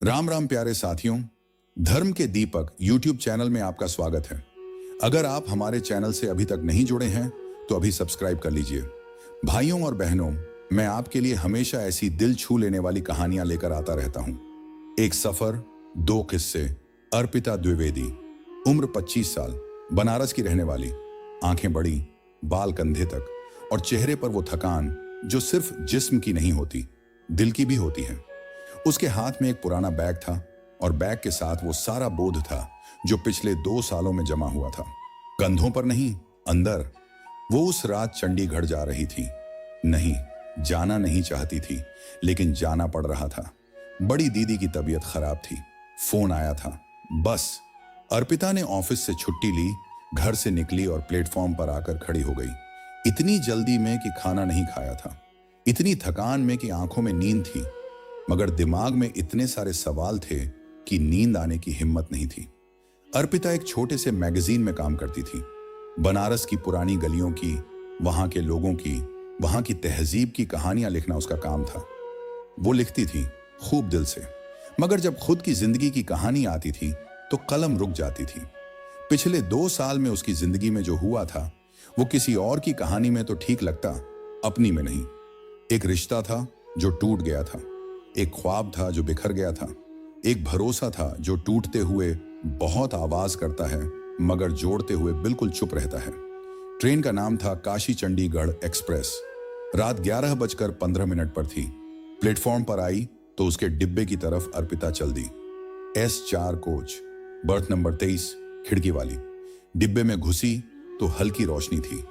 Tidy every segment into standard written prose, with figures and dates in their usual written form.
राम राम प्यारे साथियों, धर्म के दीपक यूट्यूब चैनल में आपका स्वागत है। अगर आप हमारे चैनल से अभी तक नहीं जुड़े हैं तो अभी सब्सक्राइब कर लीजिए। भाइयों और बहनों, मैं आपके लिए हमेशा ऐसी दिल छू लेने वाली कहानियां लेकर आता रहता हूं। एक सफर, दो किस्से। अर्पिता द्विवेदी, उम्र 25 साल, बनारस की रहने वाली। आंखें बड़ी, बाल कंधे तक और चेहरे पर वो थकान जो सिर्फ जिस्म की नहीं होती, दिल की भी होती है। उसके हाथ में एक पुराना बैग था और बैग के साथ वो सारा बोझ था जो पिछले 2 सालों में जमा हुआ था। कंधों पर नहीं, अंदर। वो उस रात चंडीगढ़ जा रही थी। नहीं, जाना नहीं चाहती थी, लेकिन जाना पड़ रहा था। बड़ी दीदी की तबीयत खराब थी। फोन आया था। बस अर्पिता ने ऑफिस से छुट्टी ली, घर से निकली और प्लेटफॉर्म पर आकर खड़ी हो गई। इतनी जल्दी में कि खाना नहीं खाया था, इतनी थकान में कि आंखों में नींद थी, मगर दिमाग में इतने सारे सवाल थे कि नींद आने की हिम्मत नहीं थी। अर्पिता एक छोटे से मैगजीन में काम करती थी। बनारस की पुरानी गलियों की, वहां के लोगों की, वहां की तहजीब की कहानियां लिखना उसका काम था। वो लिखती थी खूब दिल से, मगर जब खुद की जिंदगी की कहानी आती थी तो कलम रुक जाती थी। पिछले 2 साल में उसकी जिंदगी में जो हुआ था वो किसी और की कहानी में तो ठीक लगता, अपनी में नहीं। एक रिश्ता था जो टूट गया था, एक ख्वाब था जो बिखर गया था, एक भरोसा था जो टूटते हुए बहुत आवाज करता है मगर जोड़ते हुए बिल्कुल चुप रहता है। ट्रेन का नाम था काशी चंडीगढ़ एक्सप्रेस। रात 11:15 पर थी। प्लेटफॉर्म पर आई तो उसके डिब्बे की तरफ अर्पिता चल दी। S4 कोच, बर्थ नंबर 23, खिड़की वाली। डिब्बे में घुसी तो हल्की रोशनी थी।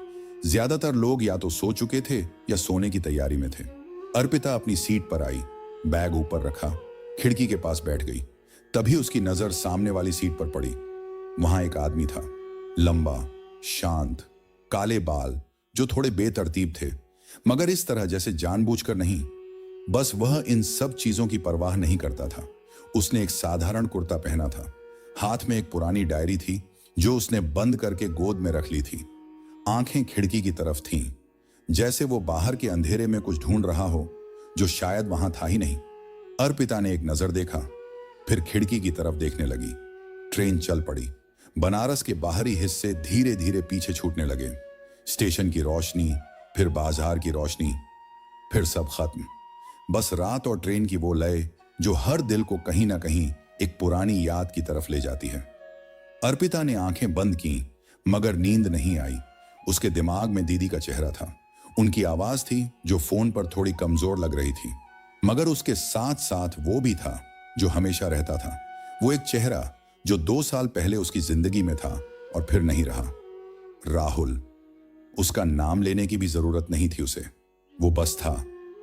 ज्यादातर लोग या तो सो चुके थे या सोने की तैयारी में थे। अर्पिता अपनी सीट पर आई, बैग ऊपर रखा, खिड़की के पास बैठ गई। तभी उसकी नजर सामने वाली सीट पर पड़ी। वहां एक आदमी था, लंबा, शांत, काले बाल जो थोड़े बेतरतीब थे, मगर इस तरह जैसे जानबूझकर नहीं। बस वह इन सब चीजों की परवाह नहीं करता था। उसने एक साधारण कुर्ता पहना था। हाथ में एक पुरानी डायरी थी जो उसने बंद करके गोद में रख ली थी। आंखें खिड़की की तरफ थीं, जैसे वो बाहर के अंधेरे में कुछ ढूंढ रहा हो जो शायद वहां था ही नहीं। अर्पिता ने एक नजर देखा, फिर खिड़की की तरफ देखने लगी। ट्रेन चल पड़ी। बनारस के बाहरी हिस्से धीरे धीरे पीछे छूटने लगे। स्टेशन की रोशनी, फिर बाजार की रोशनी, फिर सब खत्म। बस रात और ट्रेन की वो लय जो हर दिल को कहीं ना कहीं एक पुरानी याद की तरफ ले जाती है। अर्पिता ने आंखें बंद की, मगर नींद नहीं आई। उसके दिमाग में दीदी का चेहरा था। उनकी आवाज थी जो फोन पर थोड़ी कमजोर लग रही थी, मगर उसके साथ साथ वो भी था जो हमेशा रहता था। वो एक चेहरा जो 2 साल पहले उसकी जिंदगी में था और फिर नहीं रहा। राहुल। उसका नाम लेने की भी जरूरत नहीं थी उसे। वो बस था,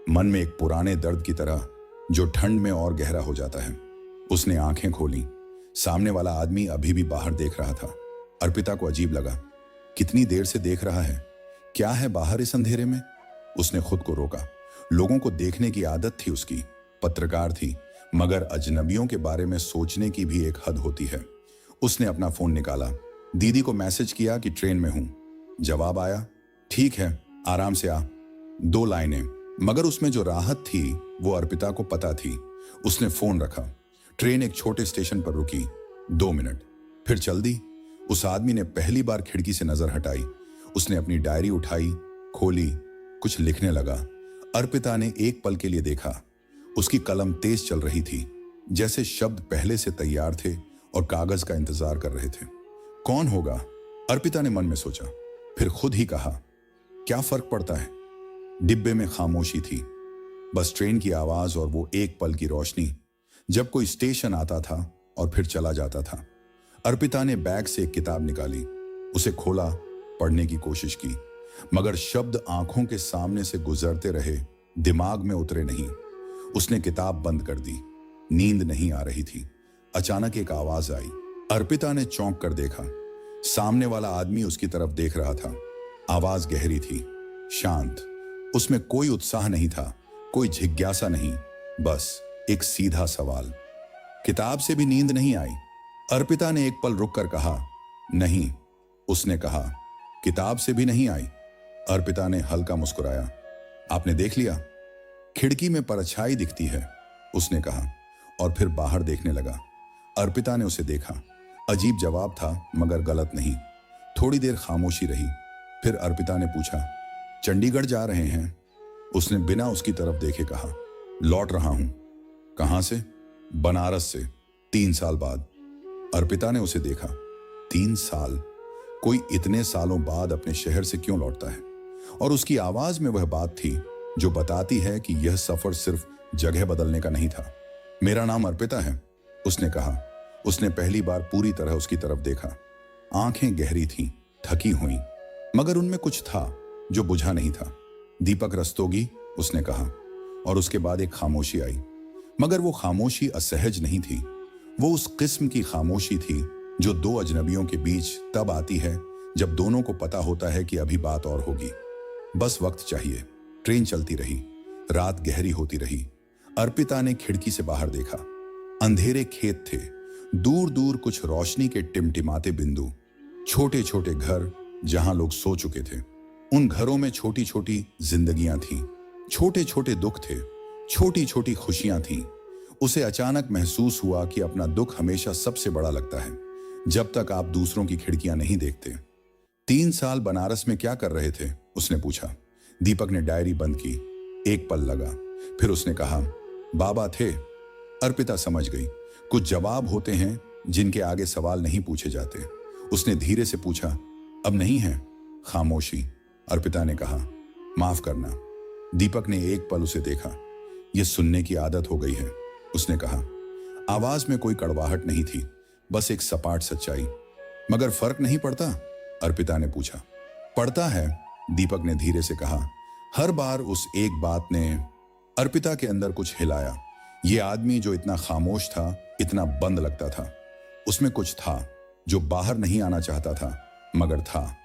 मन में एक पुराने दर्द की तरह जो ठंड में और गहरा हो जाता है। उसने आंखें खोली। सामने वाला आदमी अभी भी बाहर देख रहा था। अर्पिता को अजीब लगा। कितनी देर से देख रहा है? क्या है बाहर इस अंधेरे में? उसने खुद को रोका। लोगों को देखने की आदत थी उसकी। पत्रकार थी, मगर अजनबियों के बारे में सोचने की भी एक हद होती है। उसने अपना फोन निकाला, दीदी को मैसेज किया कि ट्रेन में हूं। जवाब आया, ठीक है, आराम से आ। 2 लाइनें, मगर उसमें जो राहत थी वो अर्पिता को पता थी। उसने फोन रखा। ट्रेन एक छोटे स्टेशन पर रुकी। 2 मिनट, फिर चल दी। उस आदमी ने पहली बार खिड़की से नजर हटाई। उसने अपनी डायरी उठाई, खोली, कुछ लिखने लगा। अर्पिता ने एक पल के लिए देखा। उसकी कलम तेज चल रही थी, जैसे शब्द पहले से तैयार थे और कागज का इंतजार कर रहे थे। कौन होगा? अर्पिता ने मन में सोचा, फिर खुद ही कहा, क्या फर्क पड़ता है? डिब्बे में खामोशी थी, बस ट्रेन की आवाज और वो एक पल की रोशनी जब कोई स्टेशन आता था और फिर चला जाता था। अर्पिता ने बैग से एक किताब निकाली, उसे खोला, पढ़ने की कोशिश की, मगर शब्द आंखों के सामने से गुजरते रहे, दिमाग में उतरे नहीं। उसने किताब बंद कर दी। नींद नहीं आ रही थी। अचानक एक आवाज आई। अर्पिता ने चौंक कर देखा। सामने वाला आदमी उसकी तरफ देख रहा था। आवाज गहरी थी, शांत। उसमें कोई उत्साह नहीं था, कोई जिज्ञासा नहीं, बस एक सीधा सवाल। किताब से भी नींद नहीं आई? अर्पिता ने एक पल रुककर कहा, नहीं। उसने कहा, किताब से भी नहीं आई? अर्पिता ने हल्का मुस्कुराया। आपने देख लिया? खिड़की में परछाई दिखती है, उसने कहा। और फिर बाहर देखने लगा। अर्पिता ने उसे देखा। अजीब जवाब था मगर गलत नहीं। थोड़ी देर खामोशी रही। फिर अर्पिता ने पूछा, चंडीगढ़ जा रहे हैं? उसने बिना उसकी तरफ देखे कहा, लौट रहा हूं। कहां से? बनारस से, 3 साल बाद। अर्पिता ने उसे देखा। 3 साल? कोई इतने सालों बाद अपने शहर से क्यों लौटता है? और उसकी आवाज में वह बात थी जो बताती है कि यह सफर सिर्फ जगह बदलने का नहीं था। मेरा नाम अर्पिता है, उसने कहा। उसने पहली बार पूरी तरह उसकी तरफ देखा। आंखें गहरी थीं, थकी हुई, मगर उनमें कुछ था जो बुझा नहीं था। दीपक रस्तोगी, उसने कहा, और उसके बाद एक खामोशी आई। मगर वो खामोशी असहज नहीं थी। वो उस किस्म की खामोशी थी जो 2 अजनबियों के बीच तब आती है जब दोनों को पता होता है कि अभी बात और होगी। बस वक्त चाहिए। ट्रेन चलती रही। रात गहरी होती रही। अर्पिता ने खिड़की से बाहर देखा। अंधेरे खेत थे, दूर दूर कुछ रोशनी के टिमटिमाते बिंदु, छोटे छोटे घर जहां लोग सो चुके थे। उन घरों में छोटी छोटी जिंदगियां थीं, छोटे छोटे दुख थे, छोटी छोटी खुशियां थीं। उसे अचानक महसूस हुआ कि अपना दुख हमेशा सबसे बड़ा लगता है जब तक आप दूसरों की खिड़कियां नहीं देखते। 3 साल बनारस में क्या कर रहे थे? उसने पूछा। दीपक ने डायरी बंद की। एक पल लगा, फिर उसने कहा, बाबा थे। अर्पिता समझ गई, कुछ जवाब होते हैं जिनके आगे सवाल नहीं पूछे जाते। उसने धीरे से पूछा, अब नहीं है? खामोशी। अर्पिता ने कहा, माफ करना। दीपक ने एक पल उसे देखा। यह सुनने की आदत हो गई है, उसने कहा। आवाज में कोई कड़वाहट नहीं थी, बस एक सपाट सच्चाई। मगर फर्क नहीं पड़ता? अर्पिता ने पूछा। पड़ता है, दीपक ने धीरे से कहा। हर बार उस एक बात ने अर्पिता के अंदर कुछ हिलाया। यह आदमी जो इतना खामोश था, इतना बंद लगता था, उसमें कुछ था जो बाहर नहीं आना चाहता था, मगर था,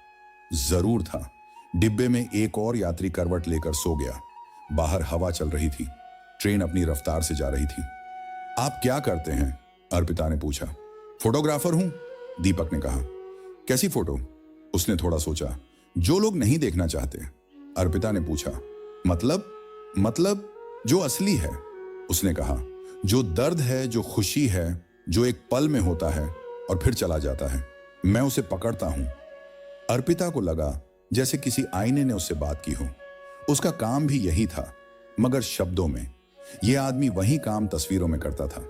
जरूर था। डिब्बे में एक और यात्री करवट लेकर सो गया। बाहर हवा चल रही थी। ट्रेन अपनी रफ्तार से जा रही थी। आप क्या करते हैं? अर्पिता ने पूछा। फोटोग्राफर हूं, दीपक ने कहा। कैसी फोटो? उसने थोड़ा सोचा। जो लोग नहीं देखना चाहते। अर्पिता ने पूछा। मतलब जो असली है, उसने कहा। जो दर्द है, जो खुशी है, जो एक पल में होता है और फिर चला जाता है। मैं उसे पकड़ता हूं। अर्पिता को लगा जैसे किसी आईने ने उससे बात की हो। उसका काम भी यही था, मगर शब्दों में। यह आदमी वही काम तस्वीरों में करता था।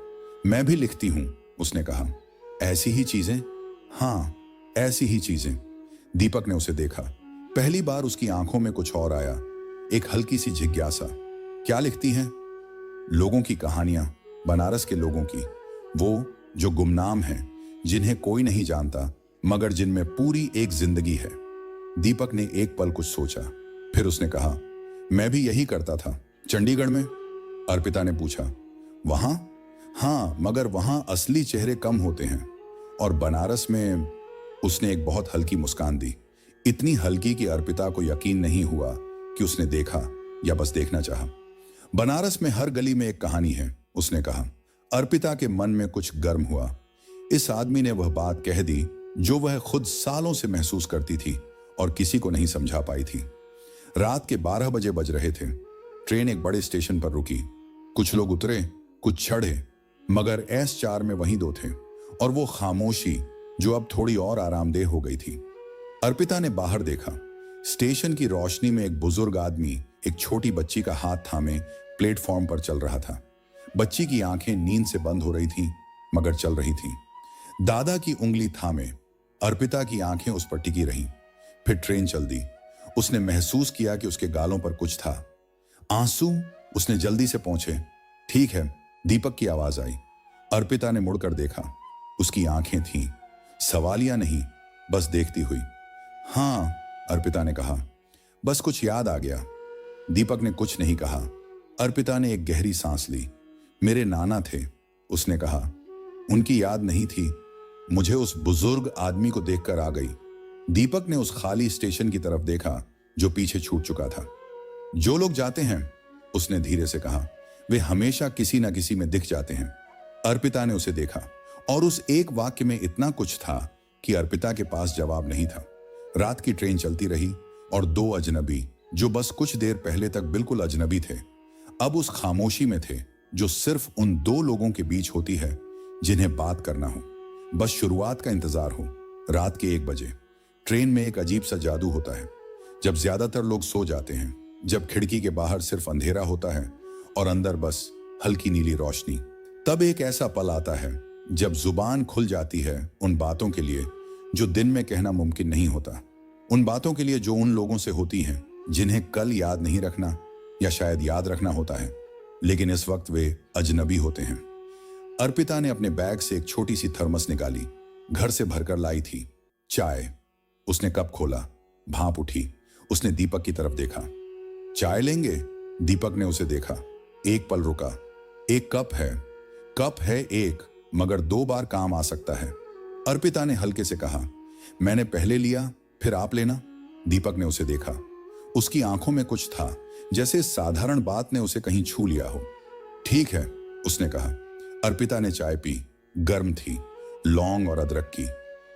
मैं भी लिखती हूं, उसने कहा। ऐसी ही चीजें? हां, ऐसी ही चीजें। दीपक ने उसे देखा। पहली बार उसकी आंखों में कुछ और आया, एक हल्की सी जिज्ञासा। क्या लिखती हैं? लोगों की कहानियां, बनारस के लोगों की, वो जो गुमनाम हैं, जिन्हें कोई नहीं जानता, मगर जिनमें पूरी एक जिंदगी है। दीपक ने एक पल कुछ सोचा, फिर उसने कहा, मैं भी यही करता था। चंडीगढ़ में? अर्पिता ने पूछा। वहां? हां, मगर वहां असली चेहरे कम होते हैं। और बनारस में? उसने एक बहुत हल्की मुस्कान दी, इतनी हल्की कि अर्पिता को यकीन नहीं हुआ कि उसने देखा या बस देखना चाहा। बनारस में हर गली में एक कहानी है, उसने कहा। अर्पिता के मन में कुछ गर्म हुआ। इस आदमी ने वह बात कह दी जो वह खुद सालों से महसूस करती थी और किसी को नहीं समझा पाई थी। रात के 12 बजे बज रहे थे। ट्रेन एक बड़े स्टेशन पर रुकी। कुछ लोग उतरे, कुछ चढ़े, मगर S4 में वहीं 2 थे, और वो खामोशी जो अब थोड़ी और आरामदेह हो गई थी। अर्पिता ने बाहर देखा। स्टेशन की रोशनी में एक बुजुर्ग आदमी एक छोटी बच्ची का हाथ थामे प्लेटफॉर्म पर चल रहा था। बच्ची की आंखें नींद से बंद हो रही थीं, मगर चल रही थीं। दादा की उंगली थामे अर्पिता की आंखें उस पर टिकी रहीं। फिर ट्रेन चल दी। उसने महसूस किया कि उसके गालों पर कुछ था। आंसू? उसने जल्दी से पूछे। ठीक है, दीपक की आवाज आई। अर्पिता ने मुड़कर देखा। उसकी आंखें थीं, सवालिया नहीं, बस देखती हुई। हां, अर्पिता ने कहा, बस कुछ याद आ गया। दीपक ने कुछ नहीं कहा। अर्पिता ने एक गहरी सांस ली। मेरे नाना थे, उसने कहा। उनकी याद नहीं थी, मुझे उस बुजुर्ग आदमी को देखकर आ गई। दीपक ने उस खाली स्टेशन की तरफ देखा जो पीछे छूट चुका था। जो लोग जाते हैं, उसने धीरे से कहा, वे हमेशा किसी न किसी में दिख जाते हैं। अर्पिता ने उसे देखा, और उस एक वाक्य में इतना कुछ था कि अर्पिता के पास जवाब नहीं था। रात की ट्रेन चलती रही, और 2 अजनबी जो बस कुछ देर पहले तक बिल्कुल अजनबी थे, अब उस खामोशी में थे जो सिर्फ उन दो लोगों के बीच होती है जिन्हें बात करना हो, बस शुरुआत का इंतजार हो। रात के 1 बजे ट्रेन में एक अजीब सा जादू होता है। जब ज्यादातर लोग सो जाते हैं, जब खिड़की के बाहर सिर्फ अंधेरा होता है और अंदर बस हल्की नीली रोशनी, तब एक ऐसा पल आता है जब जुबान खुल जाती है उन बातों के लिए जो दिन में कहना मुमकिन नहीं होता। उन बातों के लिए जो उन लोगों से होती हैं जिन्हें कल याद नहीं रखना, या शायद याद रखना होता है लेकिन इस वक्त वे अजनबी होते हैं। अर्पिता ने अपने बैग से एक छोटी सी थर्मस निकाली, घर से भरकर लाई थी। चाय। उसने कप खोला, भाप उठी। उसने दीपक की तरफ देखा। चाय लेंगे? दीपक ने उसे देखा। एक पल रुका। एक कप है एक, मगर 2 बार काम आ सकता है। अर्पिता ने हल्के से कहा, मैंने पहले लिया, फिर आप लेना। दीपक ने उसे देखा। उसकी आंखों में कुछ था, जैसे साधारण बात ने उसे कहीं छू लिया हो। ठीक है, उसने कहा। अर्पिता ने चाय पी। गर्म थी, लौंग और अदरक की।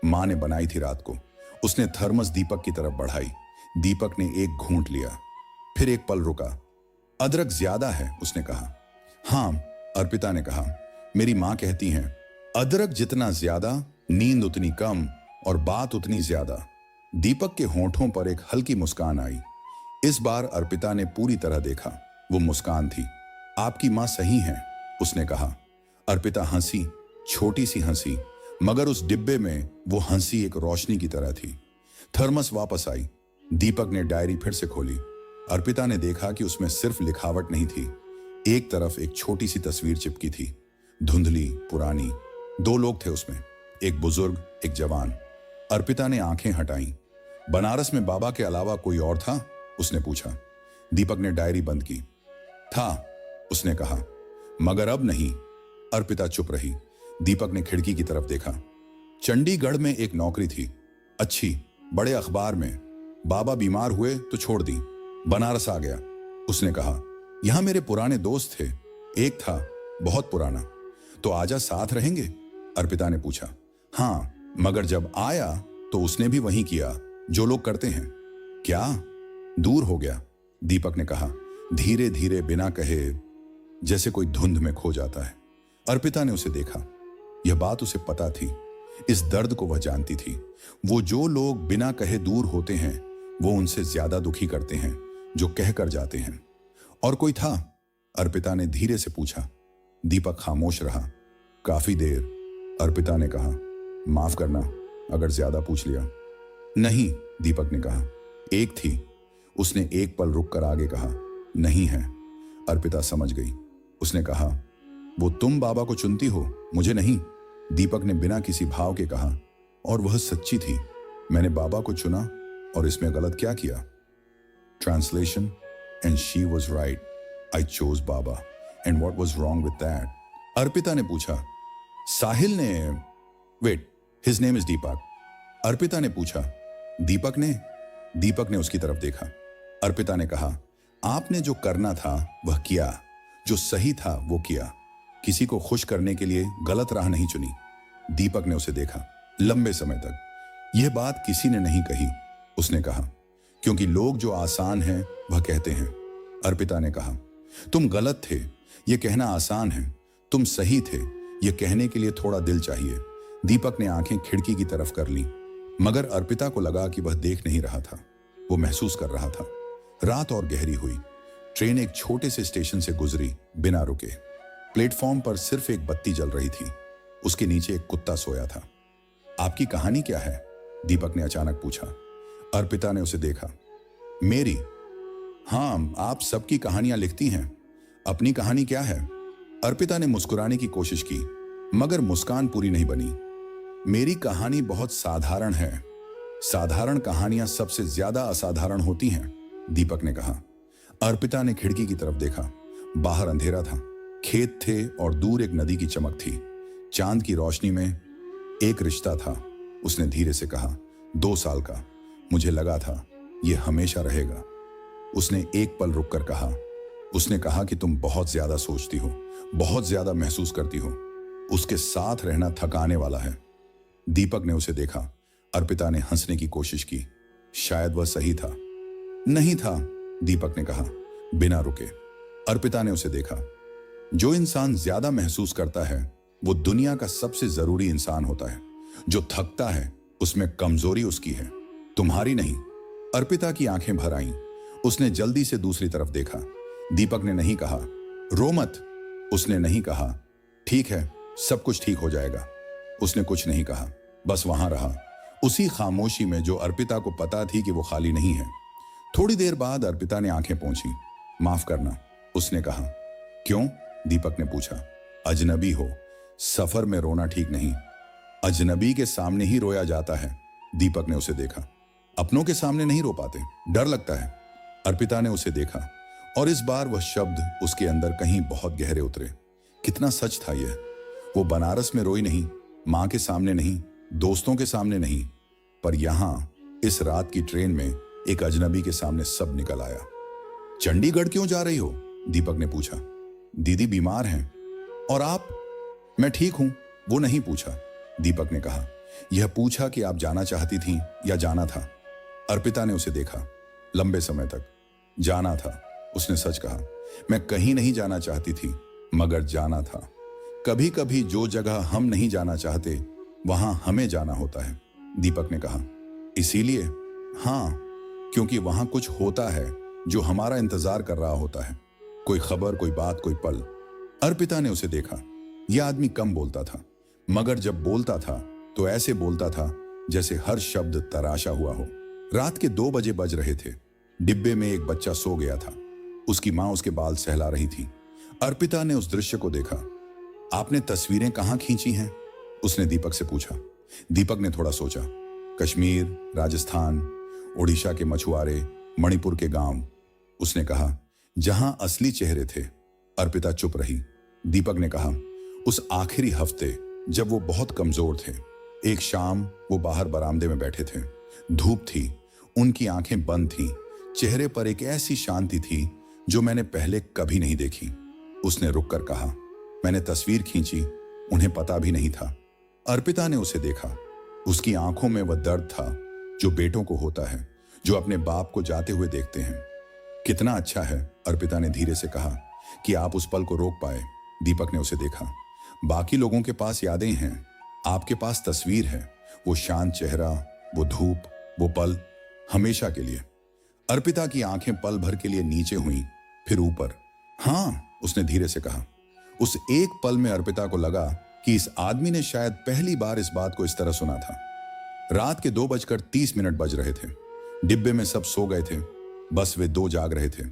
मां ने बनाई थी रात को। उसने थर्मस दीपक की तरफ बढ़ाई। दीपक ने एक घूंट लिया, फिर एक पल रुका। अदरक ज्यादा है, उसने कहा। हां, अर्पिता ने कहा, मेरी मां कहती हैं, अदरक जितना ज्यादा, नींद उतनी कम और बात उतनी ज्यादा। दीपक के होंठों पर एक हल्की मुस्कान आई। इस बार अर्पिता ने पूरी तरह देखा। वो मुस्कान थी। आपकी मां सही है, उसने कहा। अर्पिता हंसी, छोटी सी हंसी, मगर उस डिब्बे में वो हंसी एक रोशनी की तरह थी। थर्मस वापस आई। दीपक ने डायरी फिर से खोली। अर्पिता ने देखा कि उसमें सिर्फ लिखावट नहीं थी। एक तरफ एक छोटी सी तस्वीर चिपकी थी, धुंधली, पुरानी। 2 लोग थे उसमें, एक बुजुर्ग, एक जवान। अर्पिता ने आंखें हटाई। बनारस में बाबा के अलावा कोई और था? उसने पूछा। दीपक ने डायरी बंद की। था, उसने कहा, मगर अब नहीं। अर्पिता चुप रही। दीपक ने खिड़की की तरफ देखा। चंडीगढ़ में एक नौकरी थी, अच्छी, बड़े अखबार में। बाबा बीमार हुए तो छोड़ दी, बनारस आ गया। उसने कहा, यहां मेरे पुराने दोस्त थे, एक था बहुत पुराना। तो आजा, साथ रहेंगे? अर्पिता ने पूछा। हां, मगर जब आया तो उसने भी वही किया जो लोग करते हैं। क्या? दूर हो गया, दीपक ने कहा, धीरे धीरे, बिना कहे, जैसे कोई धुंध में खो जाता है। अर्पिता ने उसे देखा। यह बात उसे पता थी। इस दर्द को वह जानती थी। वो जो लोग बिना कहे दूर होते हैं, वो उनसे ज्यादा दुखी करते हैं जो कहकर जाते हैं। और कोई था? अर्पिता ने धीरे से पूछा। दीपक खामोश रहा। काफी देर। अर्पिता ने कहा, माफ करना अगर ज्यादा पूछ लिया। नहीं, दीपक ने कहा। एक थी। उसने एक पल रुक कर आगे कहा, नहीं है। अर्पिता समझ गई। उसने कहा, वो तुम बाबा को चुनती हो, मुझे नहीं। दीपक ने बिना किसी भाव के कहा, और वह सच्ची थी। मैंने बाबा को चुना, और इसमें गलत क्या किया? Translation, and she was right. I chose Baba, and what was wrong with that? Arpita ने पूछा। साहिल ने, वेट, हिज नेम इज दीपक। अर्पिता ने पूछा। दीपक ने? दीपक ने उसकी तरफ देखा। अर्पिता ने कहा, आपने जो करना था वह किया, जो सही था वो किया। किसी को खुश करने के लिए गलत राह नहीं चुनी। दीपक ने उसे देखा। लंबे समय तक यह बात किसी ने नहीं कही, उसने कहा, क्योंकि लोग जो आसान हैं वह कहते हैं। अर्पिता ने कहा, तुम गलत थे, यह कहना आसान है। तुम सही थे, यह कहने के लिए थोड़ा दिल चाहिए। दीपक ने आंखें खिड़की की तरफ कर ली, मगर अर्पिता को लगा कि वह देख नहीं रहा था, वो महसूस कर रहा था। रात और गहरी हुई। ट्रेन एक छोटे से स्टेशन से गुजरी, बिना रुके। प्लेटफॉर्म पर सिर्फ एक बत्ती जल रही थी। उसके नीचे एक कुत्ता सोया था। आपकी कहानी क्या है? दीपक ने अचानक पूछा। अर्पिता ने उसे देखा। मेरी? हां, आप सबकी कहानियां लिखती हैं। अपनी कहानी क्या है? अर्पिता ने मुस्कुराने की कोशिश की, मगर मुस्कान पूरी नहीं बनी। मेरी कहानी बहुत साधारण है। साधारण कहानियां सबसे ज्यादा असाधारण होती हैं, दीपक ने कहा। अर्पिता ने खिड़की की तरफ देखा। बाहर अंधेरा था, खेत थे और दूर एक नदी की चमक थी। चांद की रोशनी में एक रिश्ता था, उसने धीरे से कहा। 2 साल का। मुझे लगा था यह हमेशा रहेगा। उसने एक पल रुककर कहा। उसने कहा कि तुम बहुत ज्यादा सोचती हो, बहुत ज्यादा महसूस करती हो। उसके साथ रहना थकाने वाला है। दीपक ने उसे देखा। अर्पिता ने हंसने की कोशिश की। शायद वह सही था। नहीं था, दीपक ने कहा, बिना रुके। अर्पिता ने उसे देखा। जो इंसान ज्यादा महसूस करता है वो दुनिया का सबसे जरूरी इंसान होता है। जो थकता है उसमें कमजोरी उसकी है, तुम्हारी नहीं। अर्पिता की आंखें भर आईं। उसने जल्दी से दूसरी तरफ देखा। दीपक ने नहीं कहा रो मत। उसने नहीं कहा ठीक है सब कुछ ठीक हो जाएगा। उसने कुछ नहीं कहा, बस वहां रहा, उसी खामोशी में जो अर्पिता को पता थी कि वो खाली नहीं है। थोड़ी देर बाद अर्पिता ने आंखें पोंछी। माफ करना, उसने कहा। क्यों? दीपक ने पूछा। अजनबी हो, सफर में रोना ठीक नहीं। अजनबी के सामने ही रोया जाता है। दीपक ने उसे देखा। अपनों के सामने नहीं रो पाते, डर लगता है। अर्पिता ने उसे देखा और इस बार वह शब्द उसके अंदर कहीं बहुत गहरे उतरे। कितना सच था यह। वो बनारस में रोई नहीं, मां के सामने नहीं, दोस्तों के सामने नहीं, पर यहां इस रात की ट्रेन में एक अजनबी के सामने सब निकल आया। चंडीगढ़ क्यों जा रही हो? दीपक ने पूछा। दीदी बीमार हैं। और आप? मैं ठीक हूं। वो नहीं पूछा, दीपक ने कहा। यह पूछा कि आप जाना चाहती थी या जाना था। अर्पिता ने उसे देखा। लंबे समय तक जाना था, उसने सच कहा। मैं कहीं नहीं जाना चाहती थी, मगर जाना था। कभी कभी जो जगह हम नहीं जाना चाहते वहां हमें जाना होता है, दीपक ने कहा। इसीलिए? हाँ, क्योंकि वहां कुछ होता है जो हमारा इंतजार कर रहा होता है। कोई खबर, कोई बात, कोई पल। अर्पिता ने उसे देखा। यह आदमी कम बोलता था, मगर जब बोलता था तो ऐसे बोलता था जैसे हर शब्द तराशा हुआ हो। रात के 2 बजे बज रहे थे। डिब्बे में एक बच्चा सो गया था। उसकी मां उसके बाल सहला रही थी। अर्पिता ने उस दृश्य को देखा। आपने तस्वीरें कहां खींची हैं? उसने दीपक से पूछा। दीपक ने थोड़ा सोचा। कश्मीर, राजस्थान, उड़ीसा के मछुआरे, मणिपुर के गांव। उसने कहा जहां असली चेहरे थे। अर्पिता चुप रही। दीपक ने कहा उस आखिरी हफ्ते जब वो बहुत कमजोर थे। एक शाम वो बाहर बरामदे में बैठे थे। धूप थी, उनकी आंखें बंद थीं। चेहरे पर एक ऐसी शांति थी जो मैंने पहले कभी नहीं देखी। उसने रुककर कहा, मैंने तस्वीर खींची, उन्हें पता भी नहीं था। अर्पिता ने उसे देखा। उसकी आंखों में वह दर्द था जो बेटों को होता है, जो अपने बाप को जाते हुए देखते हैं। कितना अच्छा है, अर्पिता ने धीरे से कहा, कि आप उस पल को रोक पाए। दीपक ने उसे देखा। बाकी लोगों के पास यादें हैं, आपके पास तस्वीर है। वो शांत चेहरा, वो धूप, वो पल, हमेशा के लिए। अर्पिता की आंखें पल भर के लिए नीचे हुईं, फिर ऊपर। हाँ, उसने धीरे से कहा। उस एक पल में अर्पिता को लगा कि इस आदमी ने शायद पहली बार इस बात को इस तरह सुना था। रात के 2:30 बज रहे थे। डिब्बे में सब सो गए थे, बस वे 2 जाग रहे थे।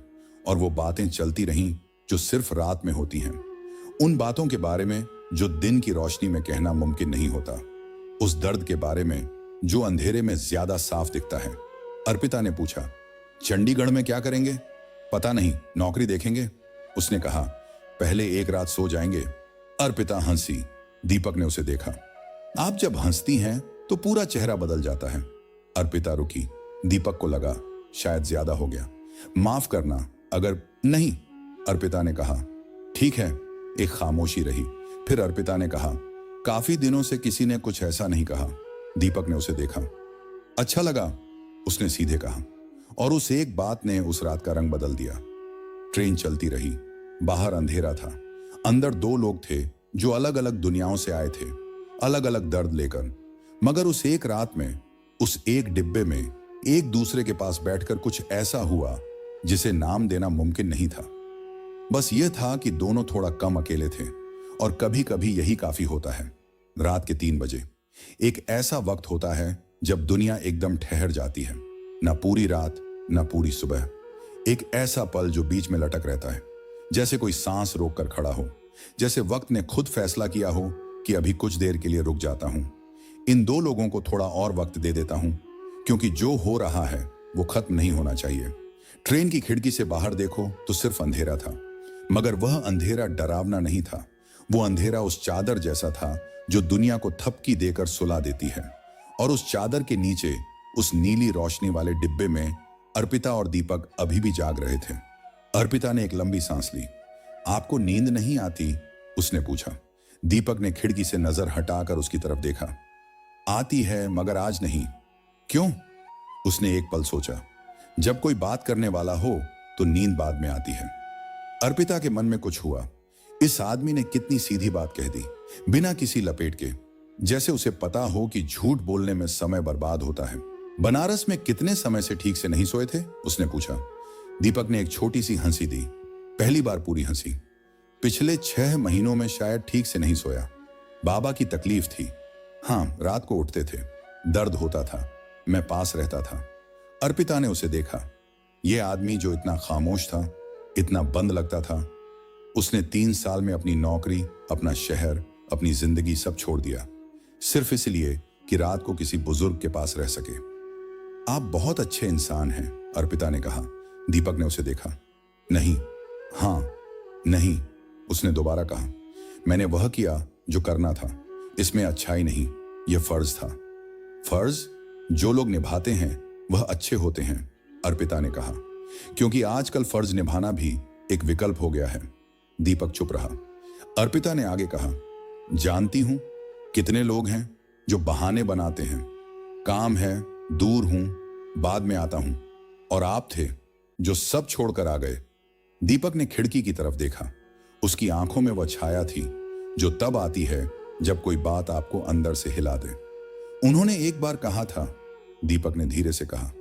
और वो बातें चलती रहीं जो सिर्फ रात में होती हैं। उन बातों के बारे में जो दिन की रोशनी में कहना मुमकिन नहीं होता। उस दर्द के बारे में जो अंधेरे में ज्यादा साफ दिखता है। अर्पिता ने पूछा, चंडीगढ़ में क्या करेंगे? पता नहीं, नौकरी देखेंगे। उसने कहा, पहले एक रात सो जाएंगे। अर्पिता हंसी। दीपक ने उसे देखा। आप जब हंसती हैं तो पूरा चेहरा बदल जाता है। अर्पिता रुकी। दीपक को लगा शायद ज्यादा हो गया। माफ करना अगर नहीं, अर्पिता ने कहा। ठीक है। एक खामोशी रही। फिर अर्पिता ने कहा, काफी दिनों से किसी ने कुछ ऐसा नहीं कहा। दीपक ने उसे देखा। अच्छा लगा, उसने सीधे कहा। और उस एक बात ने उस रात का रंग बदल दिया। ट्रेन चलती रही। बाहर अंधेरा था। अंदर 2 लोग थे जो अलग अलग दुनियाओं से आए थे, अलग अलग दर्द लेकर। मगर उस एक रात में, उस एक डिब्बे में, एक दूसरे के पास बैठकर कुछ ऐसा हुआ जिसे नाम देना मुमकिन नहीं था। बस यह था कि दोनों थोड़ा कम अकेले थे, और कभी कभी यही काफी होता है। रात के 3 बजे एक ऐसा वक्त होता है जब दुनिया एकदम ठहर जाती है। न पूरी रात, न पूरी सुबह। एक ऐसा पल जो बीच में लटक रहता है, जैसे कोई सांस रोककर खड़ा हो, जैसे वक्त ने खुद फैसला किया हो कि अभी कुछ देर के लिए रुक जाता हूं। इन 2 लोगों को थोड़ा और वक्त दे देता हूं, क्योंकि जो हो रहा है वो खत्म नहीं होना चाहिए। ट्रेन की खिड़की से बाहर देखो तो सिर्फ अंधेरा था, मगर वह अंधेरा डरावना नहीं था। वो अंधेरा उस चादर जैसा था जो दुनिया को थपकी देकर सुला देती है। और उस चादर के नीचे, उस नीली रोशनी वाले डिब्बे में अर्पिता और दीपक अभी भी जाग रहे थे। अर्पिता ने एक लंबी सांस ली। आपको नींद नहीं आती? उसने पूछा। दीपक ने खिड़की से नजर हटाकर उसकी तरफ देखा। आती है, मगर आज नहीं। क्यों? उसने एक पल सोचा। जब कोई बात करने वाला हो तो नींद बाद में आती है। अर्पिता के मन में कुछ हुआ। इस आदमी ने कितनी सीधी बात कह दी, बिना किसी लपेट के, जैसे उसे पता हो कि झूठ बोलने में समय बर्बाद होता है। बनारस में कितने समय से ठीक से नहीं सोए थे? उसने पूछा। दीपक ने एक छोटी सी हंसी दी, पहली बार पूरी हंसी। पिछले 6 महीनों में शायद ठीक से नहीं सोया। बाबा की तकलीफ थी। हाँ, रात को उठते थे, दर्द होता था, मैं पास रहता था। अर्पिता ने उसे देखा। यह आदमी जो इतना खामोश था, इतना बंद लगता था, उसने 3 साल में अपनी नौकरी, अपना शहर, अपनी जिंदगी सब छोड़ दिया, सिर्फ इसलिए कि रात को किसी बुजुर्ग के पास रह सके। आप बहुत अच्छे इंसान हैं, अर्पिता ने कहा। दीपक ने उसे देखा। नहीं, हाँ, नहीं, उसने दोबारा कहा। मैंने वह किया जो करना था, इसमें अच्छाई नहीं, यह फर्ज था। फर्ज जो लोग निभाते हैं वह अच्छे होते हैं, अर्पिता ने कहा, क्योंकि आजकल फर्ज निभाना भी एक विकल्प हो गया है। दीपक चुप रहा। अर्पिता ने आगे कहा, जानती हूं कितने लोग हैं जो बहाने बनाते हैं, काम है, दूर हूं, बाद में आता हूं, और आप थे जो सब छोड़कर आ गए। दीपक ने खिड़की की तरफ देखा। उसकी आंखों में वह छाया थी जो तब आती है जब कोई बात आपको अंदर से हिला दे। उन्होंने एक बार कहा था, दीपक ने धीरे से कहा,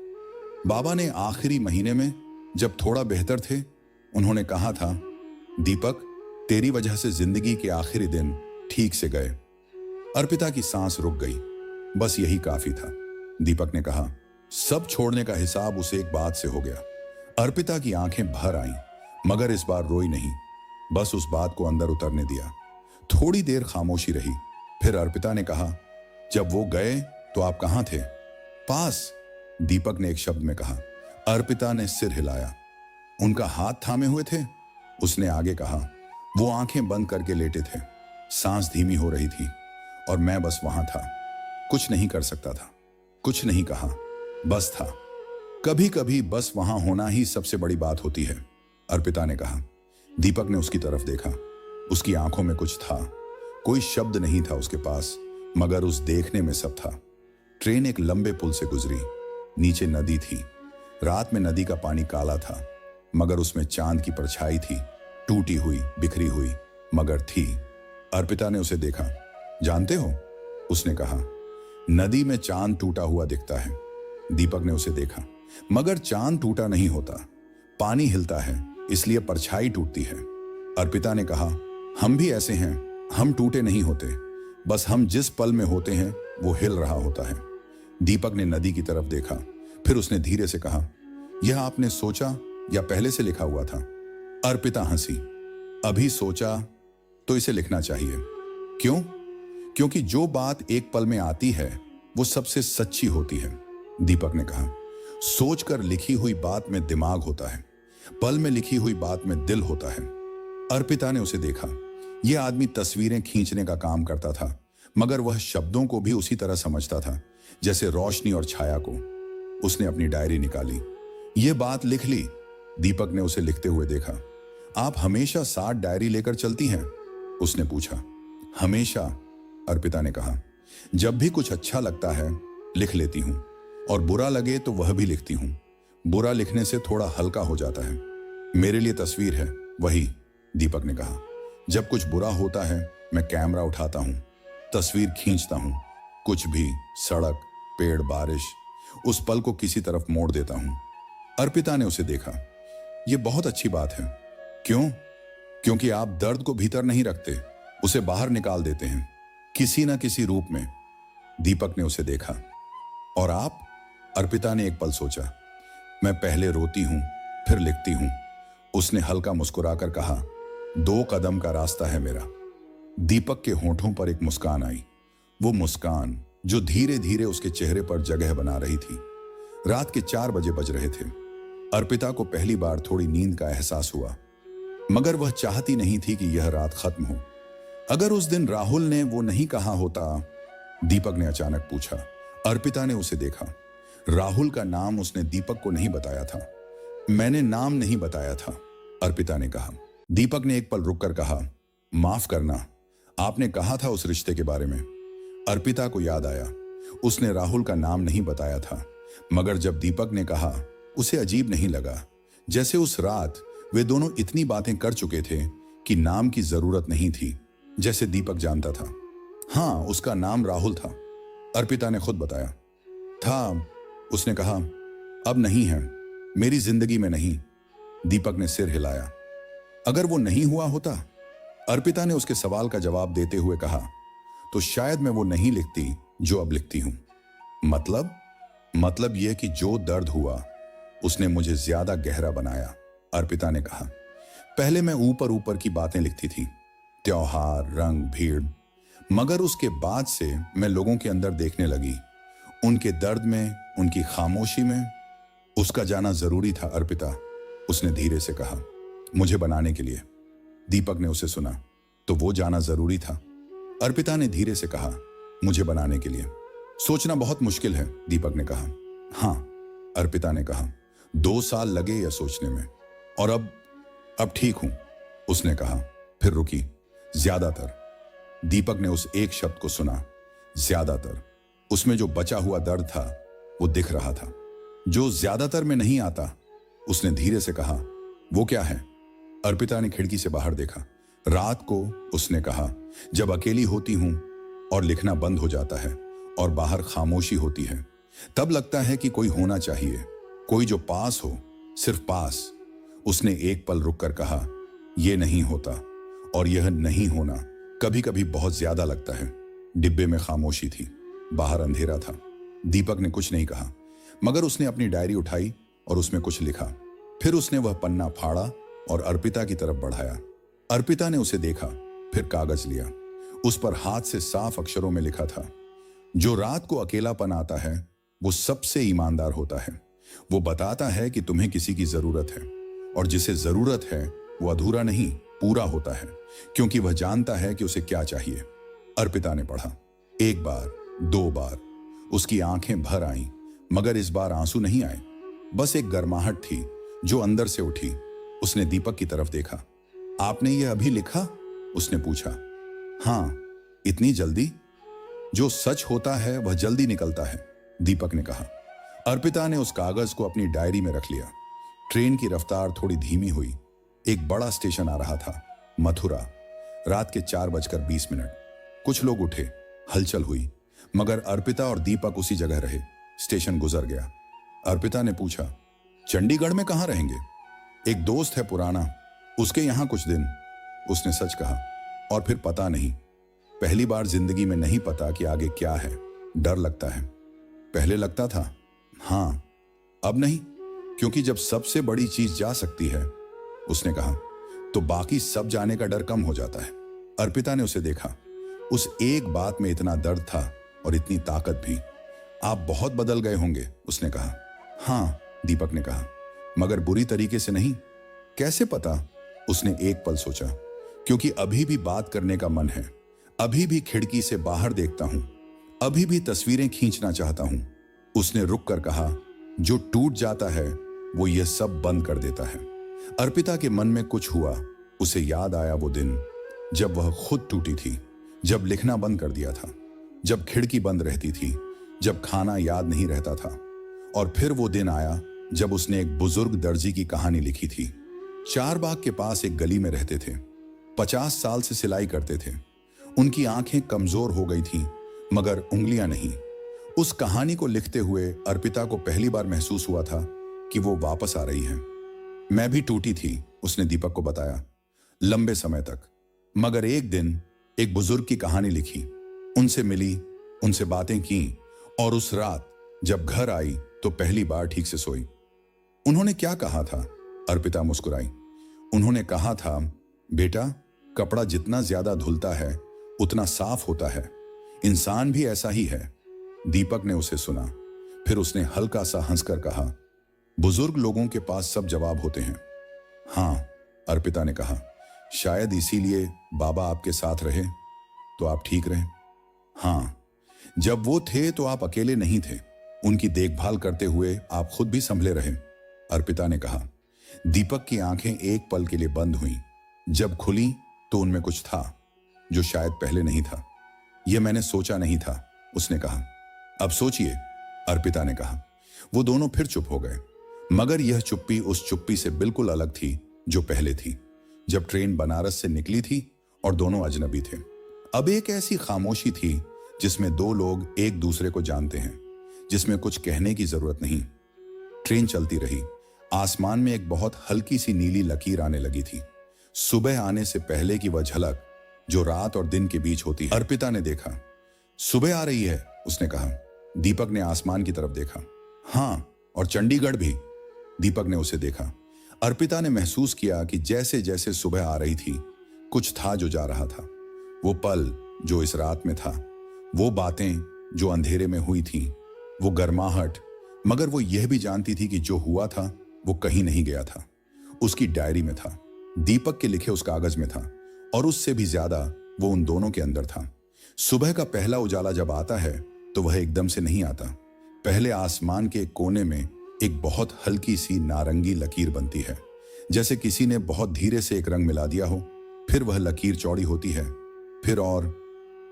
बाबा ने आखिरी महीने में जब थोड़ा बेहतर थे, उन्होंने कहा था, दीपक, तेरी वजह से जिंदगी के आखिरी दिन ठीक से गए। अर्पिता की सांस रुक गई। बस यही काफी था, दीपक ने कहा। सब छोड़ने का हिसाब उसे एक बात से हो गया। अर्पिता की आंखें भर आईं, मगर इस बार रोई नहीं, बस उस बात को अंदर उतरने दिया। थोड़ी देर खामोशी रही, फिर अर्पिता ने कहा, जब वो गए तो आप कहां थे? पास, दीपक ने एक शब्द में कहा। अर्पिता ने सिर हिलाया। उनका हाथ थामे हुए थे? उसने आगे कहा। वो आंखें बंद करके लेटे थे, सांस धीमी हो रही थी, और मैं बस वहां था, कुछ नहीं कर सकता था, कुछ नहीं कहा, बस था। कभी कभी बस वहां होना ही सबसे बड़ी बात होती है, अर्पिता ने कहा। दीपक ने उसकी तरफ देखा। उसकी आंखों में कुछ था, कोई शब्द नहीं था उसके पास, मगर उस देखने में सब था। ट्रेन एक लंबे पुल से गुजरी, नीचे नदी थी। रात में नदी का पानी काला था, मगर उसमें चांद की परछाई थी, टूटी हुई, बिखरी हुई, मगर थी। अर्पिता ने उसे देखा। जानते हो, उसने कहा, नदी में चांद टूटा हुआ दिखता है। दीपक ने उसे देखा। मगर चांद टूटा नहीं होता, पानी हिलता है, इसलिए परछाई टूटती है। अर्पिता ने कहा, हम भी ऐसे हैं, हम टूटे नहीं होते, बस हम जिस पल में होते हैं वो हिल रहा होता है। दीपक ने नदी की तरफ देखा, फिर उसने धीरे से कहा, यह आपने सोचा या पहले से लिखा हुआ था? अर्पिता हंसी। अभी सोचा तो इसे लिखना चाहिए। क्यों? क्योंकि जो बात एक पल में आती है वो सबसे सच्ची होती है, दीपक ने कहा। सोचकर लिखी हुई बात में दिमाग होता है, पल में लिखी हुई बात में दिल होता है। अर्पिता ने उसे देखा। यह आदमी तस्वीरें खींचने का काम करता था, मगर वह शब्दों को भी उसी तरह समझता था जैसे रोशनी और छाया को। उसने अपनी डायरी निकाली। यह बात लिख ली। दीपक ने उसे लिखते हुए देखा। आप हमेशा 60 डायरी लेकर चलती हैं? उसने पूछा। हमेशा, अर्पिता ने कहा। जब भी कुछ अच्छा लगता है लिख लेती हूं, और बुरा लगे तो वह भी लिखती हूं। बुरा लिखने से थोड़ा हल्का हो जाता है। मेरे लिए तस्वीर है वही, दीपक ने कहा। जब कुछ बुरा होता है मैं कैमरा उठाता हूं, तस्वीर खींचता हूं, कुछ भी, सड़क, पेड़, बारिश, उस पल को किसी तरफ मोड़ देता हूं। अर्पिता ने उसे देखा। यह बहुत अच्छी बात है। क्यों? क्योंकि आप दर्द को भीतर नहीं रखते, उसे बाहर निकाल देते हैं, किसी न किसी रूप में। दीपक ने उसे देखा। और आप? अर्पिता ने एक पल सोचा। मैं पहले रोती हूं, फिर लिखती हूं, उसने हल्का मुस्कुराकर कहा। 2 कदम का रास्ता है मेरा। दीपक के होंठों पर एक मुस्कान आई, वो मुस्कान जो धीरे धीरे उसके चेहरे पर जगह बना रही थी। रात के 4 बजे बज रहे थे। अर्पिता को पहली बार थोड़ी नींद का एहसास हुआ, मगर वह चाहती नहीं थी कि यह रात खत्म हो। अगर उस दिन राहुल ने वो नहीं कहा होता, दीपक ने अचानक पूछा। अर्पिता ने उसे देखा। राहुल का नाम उसने दीपक को नहीं बताया था। मैंने नाम नहीं बताया था, अर्पिता ने कहा। दीपक ने एक पल रुककर कहा, माफ करना, आपने कहा था उस रिश्ते के बारे में। अर्पिता को याद आया, उसने राहुल का नाम नहीं बताया था, मगर जब दीपक ने कहा, उसे अजीब नहीं लगा। जैसे उस रात वे दोनों इतनी बातें कर चुके थे कि नाम की जरूरत नहीं थी, जैसे दीपक जानता था। हाँ, उसका नाम राहुल था। अर्पिता ने खुद बताया था। उसने कहा, अब नहीं है, मेरी जिंदगी में नहीं। दीपक ने सिर हिलाया। अगर वो नहीं हुआ होता? अर्पिता ने उसके सवाल का जवाब देते हुए कहा, तो शायद मैं वो नहीं लिखती जो अब लिखती हूं। मतलब यह कि जो दर्द हुआ उसने मुझे ज्यादा गहरा बनाया, अर्पिता ने कहा। पहले मैं ऊपर ऊपर की बातें लिखती थी, त्योहार, रंग, भीड़, मगर उसके बाद से मैं लोगों के अंदर देखने लगी, उनके दर्द में, उनकी खामोशी में। उसका जाना जरूरी था अर्पिता, उसने धीरे से कहा, मुझे बनाने के लिए। दीपक ने उसे सुना, तो वो जाना जरूरी था? अर्पिता ने धीरे से कहा, मुझे बनाने के लिए। सोचना बहुत मुश्किल है, दीपक ने कहा। हाँ, अर्पिता ने कहा, 2 साल लगे यह सोचने में, और अब ठीक हूं, उसने कहा, फिर रुकी। ज्यादातर। दीपक ने उस एक शब्द को सुना, ज्यादातर। उसमें जो बचा हुआ दर्द था वो दिख रहा था, जो ज्यादातर में नहीं आता। उसने धीरे से कहा, वो क्या है? अर्पिता ने खिड़की से बाहर देखा। रात को, उसने कहा, जब अकेली होती हूं और लिखना बंद हो जाता है और बाहर खामोशी होती है, तब लगता है कि कोई होना चाहिए, कोई जो पास हो, सिर्फ पास। उसने एक पल रुककर कहा, यह नहीं होता, और यह नहीं होना कभी कभी बहुत ज्यादा लगता है। डिब्बे में खामोशी थी, बाहर अंधेरा था। दीपक ने कुछ नहीं कहा, मगर उसने अपनी डायरी उठाई और उसमें कुछ लिखा। फिर उसने वह पन्ना फाड़ा और अर्पिता की तरफ बढ़ाया। अर्पिता ने उसे देखा, फिर कागज लिया। उस पर हाथ से साफ अक्षरों में लिखा था, जो रात को अकेलापन आता है वो सबसे ईमानदार होता है। वो बताता है कि तुम्हें किसी की जरूरत है, और जिसे जरूरत है वो अधूरा नहीं, पूरा होता है, क्योंकि वह जानता है कि उसे क्या चाहिए। अर्पिता ने पढ़ा, 1 बार, 2 बार। उसकी आंखें भर आईं, मगर इस बार आंसू नहीं आए, बस एक गर्माहट थी जो अंदर से उठी। उसने दीपक की तरफ देखा। आपने ये अभी लिखा? उसने पूछा। हाँ, इतनी जल्दी? जो सच होता है वह जल्दी निकलता है, दीपक ने कहा। अर्पिता ने उस कागज को अपनी डायरी में रख लिया। ट्रेन की रफ्तार थोड़ी धीमी हुई। एक बड़ा स्टेशन आ रहा था, मथुरा। रात के 4:20। कुछ लोग उठे, हलचल हुई, मगर अर्पिता और दीपक उसी जगह रहे। स्टेशन गुजर गया। अर्पिता ने पूछा, चंडीगढ़ में कहाँ रहेंगे? एक दोस्त है पुराना, उसके यहां कुछ दिन, उसने सच कहा। और फिर पता नहीं, पहली बार जिंदगी में नहीं पता कि आगे क्या है। डर लगता है। पहले लगता था, हाँ, अब नहीं, क्योंकि जब सबसे बड़ी चीज जा सकती है, उसने कहा, तो बाकी सब जाने का डर कम हो जाता है। अर्पिता ने उसे देखा। उस एक बात में इतना दर्द था और इतनी ताकत भी। आप बहुत बदल गए होंगे, उसने कहा। हाँ, दीपक ने कहा, मगर बुरी तरीके से नहीं। कैसे पता? उसने एक पल सोचा। क्योंकि अभी भी बात करने का मन है, अभी भी खिड़की से बाहर देखता हूं, अभी भी तस्वीरें खींचना चाहता हूं। उसने रुक कर कहा, जो टूट जाता है वो ये सब बंद कर देता है। अर्पिता के मन में कुछ हुआ। उसे याद आया वो दिन जब वह खुद टूटी थी, जब लिखना बंद कर दिया था, जब खिड़की बंद रहती थी, जब खाना याद नहीं रहता था। और फिर वो दिन आया जब उसने एक बुजुर्ग दर्जी की कहानी लिखी थी। चारबाग के पास एक गली में रहते थे। 50 साल से सिलाई करते थे। उनकी आंखें कमजोर हो गई थीं, मगर उंगलियां नहीं। उस कहानी को लिखते हुए अर्पिता को पहली बार महसूस हुआ था कि वो वापस आ रही है। मैं भी टूटी थी, उसने दीपक को बताया, लंबे समय तक। मगर एक दिन एक बुजुर्ग की कहानी लिखी, उनसे मिली, उनसे बातें की, और उस रात जब घर आई तो पहली बार ठीक से सोई। उन्होंने क्या कहा था? अर्पिता मुस्कुराई। उन्होंने कहा था, बेटा, कपड़ा जितना ज्यादा धुलता है उतना साफ होता है। इंसान भी ऐसा ही है। दीपक ने उसे सुना। फिर उसने हल्का सा हंसकर कहा, बुजुर्ग लोगों के पास सब जवाब होते हैं। हाँ, अर्पिता ने कहा, शायद इसीलिए बाबा आपके साथ रहे तो आप ठीक रहे। हाँ, जब वो थे तो आप अकेले नहीं थे। उनकी देखभाल करते हुए आप खुद भी संभले रहे, अर्पिता ने कहा। दीपक की आंखें एक पल के लिए बंद हुईं। जब खुली तो उनमें कुछ था जो शायद पहले नहीं था। यह मैंने सोचा नहीं था, उसने कहा। अब सोचिए, अर्पिता ने कहा। वो दोनों फिर चुप हो गए, मगर यह चुप्पी उस चुप्पी से बिल्कुल अलग थी जो पहले थी। जब ट्रेन बनारस से निकली थी और दोनों अजनबी थे। अब एक ऐसी खामोशी थी जिसमें दो लोग एक दूसरे को जानते हैं, जिसमें कुछ कहने की जरूरत नहीं। ट्रेन चलती रही। आसमान में एक बहुत हल्की सी नीली लकीर आने लगी थी, सुबह आने से पहले की वह झलक जो रात और दिन के बीच होती है। अर्पिता ने देखा। सुबह आ रही है, उसने कहा। दीपक ने आसमान की तरफ देखा। हाँ, और चंडीगढ़ भी। दीपक ने उसे देखा। अर्पिता ने महसूस किया कि जैसे जैसे सुबह आ रही थी, कुछ था जो जा रहा था। वो पल जो इस रात में था, वो बातें जो अंधेरे में हुई थी, वो गर्माहट। मगर वो यह भी जानती थी कि जो हुआ था वो कहीं नहीं गया था, उसकी डायरी में था, दीपक के लिखे उस कागज में था, और उससे भी ज्यादा वो उन दोनों के अंदर था। सुबह का पहला उजाला जब आता है तो वह एकदम से नहीं आता। पहले आसमान के एक कोने में एक बहुत हल्की सी नारंगी लकीर बनती है, जैसे किसी ने बहुत धीरे से एक रंग मिला दिया हो। फिर वह लकीर चौड़ी होती है, फिर और,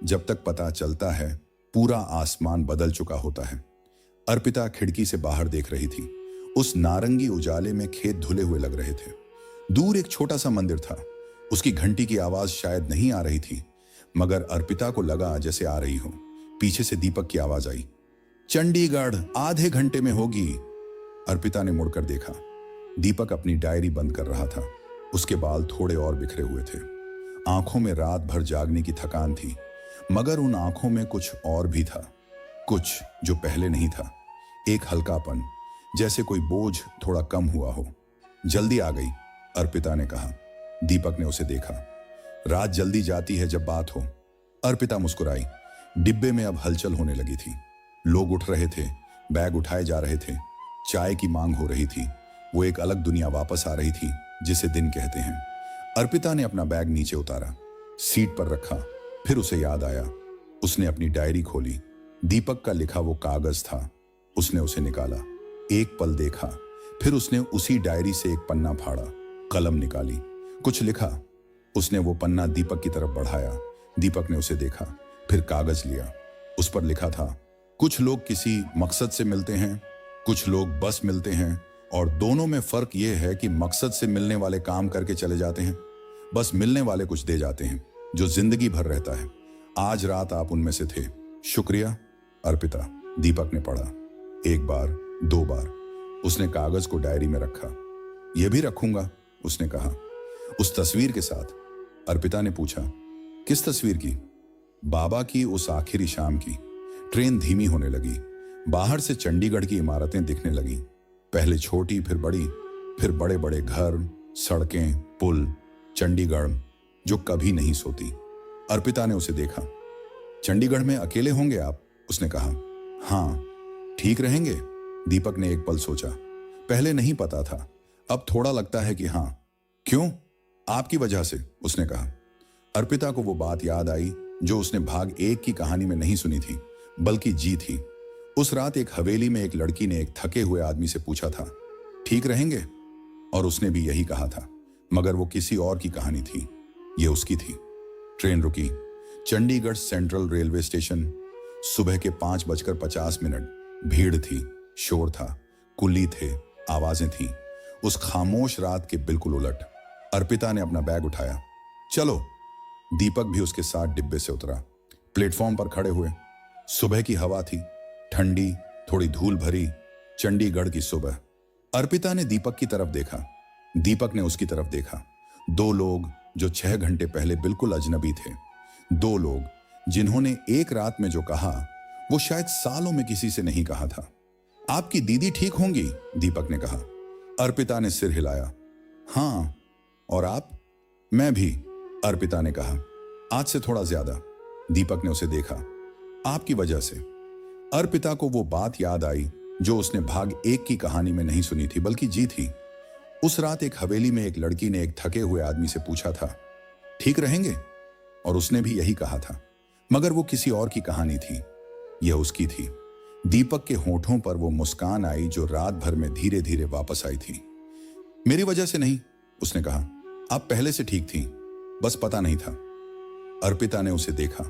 जब तक पता चलता है पूरा आसमान बदल चुका होता है। अर्पिता खिड़की से बाहर देख रही थी। उस नारंगी उजाले में खेत धुले हुए लग रहे थे। दूर एक छोटा सा मंदिर था। उसकी घंटी की आवाज शायद नहीं आ रही थी, मगर अर्पिता को लगा जैसे आ रही हो। पीछे से दीपक की आवाज आई, चंडीगढ़ आधे घंटे में होगी। अर्पिता ने मुड़कर देखा। दीपक अपनी डायरी बंद कर रहा था। उसके बाल थोड़े और बिखरे हुए थे। आंखों में रात भर जागने की थकान थी, मगर उन आंखों में कुछ और भी था, कुछ जो पहले नहीं था। एक हल्कापन, जैसे कोई बोझ थोड़ा कम हुआ हो। जल्दी आ गई, अर्पिता ने कहा। दीपक ने उसे देखा। रात जल्दी जाती है जब बात हो। अर्पिता मुस्कुराई। डिब्बे में अब हलचल होने लगी थी। लोग उठ रहे थे, बैग उठाए जा रहे थे, चाय की मांग हो रही थी। वो एक अलग दुनिया वापस आ रही थी, जिसे दिन कहते हैं। अर्पिता ने अपना बैग नीचे उतारा, सीट पर रखा। फिर उसे याद आया। उसने अपनी डायरी खोली। दीपक का लिखा वो कागज था। उसने उसे निकाला, एक पल देखा, फिर उसने उसी डायरी से एक पन्ना फाड़ा, कलम निकाली, कुछ लिखा। उसने वो पन्ना दीपक की तरफ बढ़ाया। दीपक ने उसे देखा, फिर कागज लिया। उस पर लिखा था, कुछ लोग किसी मकसद से मिलते हैं, कुछ लोग बस मिलते हैं, और दोनों में फर्क यह है कि मकसद से मिलने वाले काम करके चले जाते हैं, बस मिलने वाले कुछ दे जाते हैं जो जिंदगी भर रहता है। आज रात आप उनमें से थे। शुक्रिया अर्पिता। दीपक ने पढ़ा, एक बार, दो बार। उसने कागज को डायरी में रखा। यह भी रखूंगा, उसने कहा। उस तस्वीर के साथ। अर्पिता ने पूछा, किस तस्वीर की? बाबा की उस आखिरी शाम की। ट्रेन धीमी होने लगी। बाहर से चंडीगढ़ की इमारतें दिखने लगी, पहले छोटी, फिर बड़ी, फिर बड़े बड़े घर, सड़कें, पुल। चंडीगढ़ जो कभी नहीं सोती। अर्पिता ने उसे देखा। चंडीगढ़ में अकेले होंगे आप? उसने कहा। हाँ। ठीक रहेंगे? दीपक ने एक पल सोचा। पहले नहीं पता था, अब थोड़ा लगता है कि हाँ। क्यों? आपकी वजह से, उसने कहा। अर्पिता को वो बात याद आई जो उसने भाग 1 की कहानी में नहीं सुनी थी, बल्कि जी थी। उस रात एक हवेली में एक लड़की ने एक थके हुए आदमी से पूछा था, ठीक रहेंगे? और उसने भी यही कहा था, मगर वो किसी और की कहानी थी, ये उसकी थी। ट्रेन रुकी। Chandigarh central railway station. सुबह के 5:50। भीड़ थी, शोर था, कुल्ली थे, आवाजें थीं। उस खामोश रात के बिल्कुल उलट। अर्पिता ने अपना बैग उठाया। चलो। दीपक भी उसके साथ डिब्बे से उतरा। प्लेटफॉर्म पर खड़े हुए। सुबह की हवा थी, ठंडी, थोड़ी धूल भरी। चंडीगढ़ की सुबह। अर्पिता ने दीपक की तरफ देखा, दीपक ने उसकी तरफ देखा। दो लोग जो 6 घंटे पहले बिल्कुल अजनबी थे। दो लोग जिन्होंने एक रात में जो कहा वो शायद सालों में किसी से नहीं कहा था। आपकी दीदी ठीक होंगी? दीपक ने कहा। अर्पिता ने सिर हिलाया। हाँ। और आप? मैं भी, अर्पिता ने कहा। आज से थोड़ा ज्यादा। दीपक ने उसे देखा। आपकी वजह से। अर्पिता को वो बात याद आई जो उसने भाग 1 की कहानी में नहीं सुनी थी, बल्कि जी थी। उस रात एक हवेली में एक लड़की ने एक थके हुए आदमी से पूछा था, ठीक रहेंगे? और उसने भी यही कहा था, मगर वो किसी और की कहानी थी, यह उसकी थी। दीपक के होठों पर वो मुस्कान आई जो रात भर में धीरे धीरे वापस आई थी। मेरी वजह से नहीं, उसने कहा। आप पहले से ठीक थी, बस पता नहीं था। अर्पिता ने उसे देखा,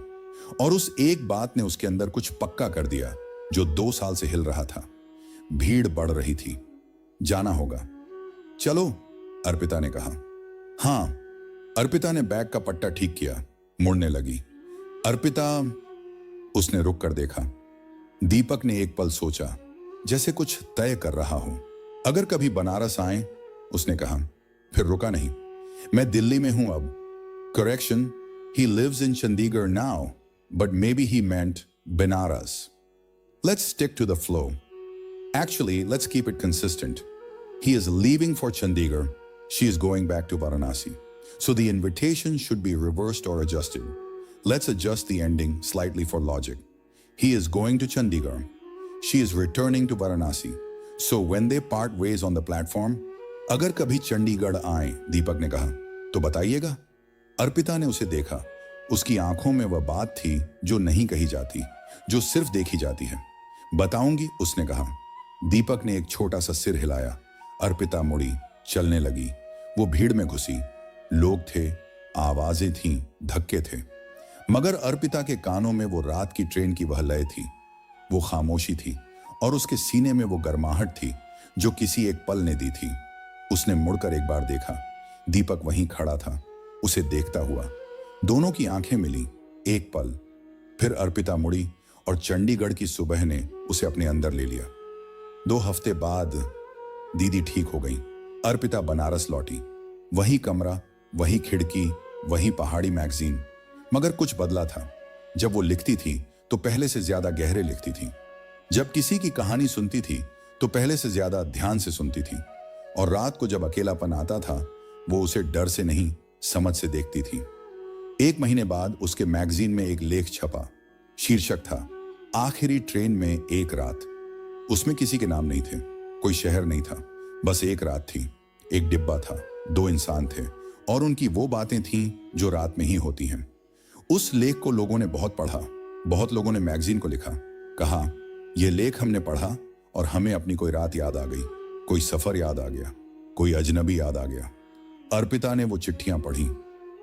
और उस एक बात ने उसके अंदर कुछ पक्का कर दिया जो 2 साल से हिल रहा था। भीड़ बढ़ रही थी। जाना होगा। चलो, अर्पिता ने कहा। हाँ, अर्पिता ने बैग का पट्टा ठीक किया, मुड़ने लगी। अर्पिता, उसने रुक कर देखा। दीपक ने एक पल सोचा, जैसे कुछ तय कर रहा हो। अगर कभी बनारस आए, उसने कहा, फिर रुका नहीं। मैं दिल्ली में हूं अब। Correction, he lives in Chandigarh now, but maybe he meant Banaras. Let's stick to the flow. Actually, let's keep it consistent. He is leaving for Chandigarh. She is going back to Varanasi. So the invitation should be reversed or adjusted. Let's adjust the ending slightly for logic. He is going to Chandigarh. She is returning to Varanasi. So when they part ways on the platform, अगर कभी चंडीगढ़ आए, दीपक ने कहा, तो बताइएगा। अर्पिता ने उसे देखा। उसकी आंखों में वह बात थी जो नहीं कही जाती, जो सिर्फ देखी जाती है। बताऊंगी, उसने कहा। दीपक ने एक छोटा सा सिर हिलाया। अर्पिता मुड़ी, चलने लगी। वो भीड़ में घुसी। लोग थे, आवाजें थीं, धक्के थे, मगर अर्पिता के कानों में वो रात की ट्रेन की वह लय थी। वो खामोशी थी और उसके सीने में वो गर्माहट थी जो किसी एक पल ने दी थी। उसने मुड़कर एक बार देखा। दीपक वहीं खड़ा था, उसे देखता हुआ। दोनों की आंखें मिली एक पल। फिर अर्पिता मुड़ी और चंडीगढ़ की सुबह ने उसे अपने अंदर ले लिया। 2 हफ्ते बाद दीदी ठीक हो गई। अर्पिता बनारस लौटी। वही कमरा, वही खिड़की, वही पहाड़ी मैगजीन, मगर कुछ बदला था। जब वो लिखती थी तो पहले से ज्यादा गहरे लिखती थी। जब किसी की कहानी सुनती थी तो पहले से ज्यादा ध्यान से सुनती थी। और रात को जब अकेलापन आता था, वो उसे डर से नहीं, समझ से देखती थी। 1 महीने बाद उसके मैगजीन में एक लेख छपा। शीर्षक था, आखिरी ट्रेन में एक रात। उसमें किसी के नाम नहीं थे, कोई शहर नहीं था, बस एक रात थी। एक डिब्बा था, 2 इंसान थे और उनकी वो बातें थीं जो रात में ही होती हैं। उस लेख को लोगों ने बहुत पढ़ा। बहुत लोगों ने मैगजीन को लिखा, कहा, यह लेख हमने पढ़ा और हमें अपनी कोई रात याद आ गई, कोई सफर याद आ गया, कोई अजनबी याद आ गया। अर्पिता ने वो चिट्ठियां पढ़ी